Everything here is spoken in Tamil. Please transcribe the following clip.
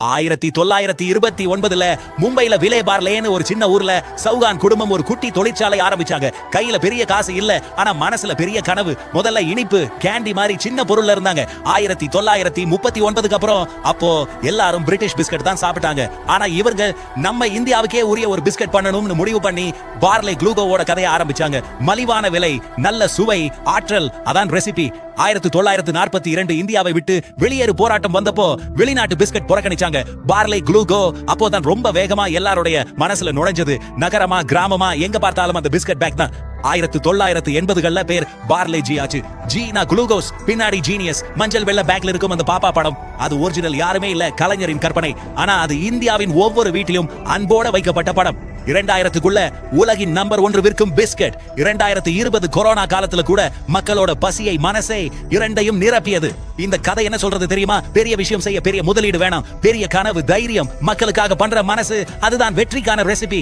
1929 மும்பைல விலே பார்லேன்னு ஒரு சின்ன ஊர்ல சௌகான் குடும்பம் ஒரு குட்டி தொழிற்சாலை ஆரம்பிச்சாங்க. கையில பெரிய காசு இல்ல, ஆனா மனசுல பெரிய கனவு. முதல்ல இனிப்பு கேண்டி மாதிரி சின்ன பொருள்ல இருந்தாங்க. 1939க்கு அப்புறம் அப்போ எல்லாரும் பிரிட்டிஷ் பிஸ்கட் தான் சாப்பிட்டாங்க. ஆனா இவங்க நம்ம இந்தியாவுக்கே உரிய ஒரு பிஸ்கட் பண்ணணும்னு முடிவு பண்ணி பார்லே குளூகோவோட கதையை ஆரம்பிச்சாங்க. மலிவான விலை, நல்ல சுவை, ஆற்றல், அதான் ரெசிபி. 1942 இந்தியாவை விட்டு வெளியேறு போராட்டம் வந்தப்போ வெளிநாட்டு பிஸ்கட் புறக்கணிச்சாங்க. பார்லே குளூகோ அப்போதான் ரொம்ப வேகமா எல்லாருடைய மனசுல நுழைஞ்சது. நகரமா கிராமமா எங்க பார்த்தாலும் அந்த பிஸ்கட் பேக் தான். 1980கள்ல பேர் பார்லே ஜி ஆச்சு. ஜீனா குளூகோஸ், பின்னாடி ஜீனியஸ். மஞ்சள் வெள்ள பேக்ல இருக்கும் அந்த பாப்பா படம், அது ஒரிஜினல் யாருமே இல்ல, கலைஞரின் கற்பனை. ஆனா அது இந்தியாவின் ஒவ்வொரு வீட்டிலும் அன்போட வைக்கப்பட்ட படம். 2000க்குள்ள உலகின் நம்பர் 1 விற்கும் பிஸ்கட். 2020 கொரோனா காலத்துல கூட மக்களோட பசியை, மனசை இரண்டையும் நிரப்பியது. இந்த கதை என்ன சொல்றது தெரியுமா? பெரிய விஷயம் செய்ய பெரிய முதலீடு வேணாம், பெரிய கனவு, தைரியம், மக்களுக்காக பண்ற மனசு, அதுதான் வெற்றிக்கான ரெசிபி.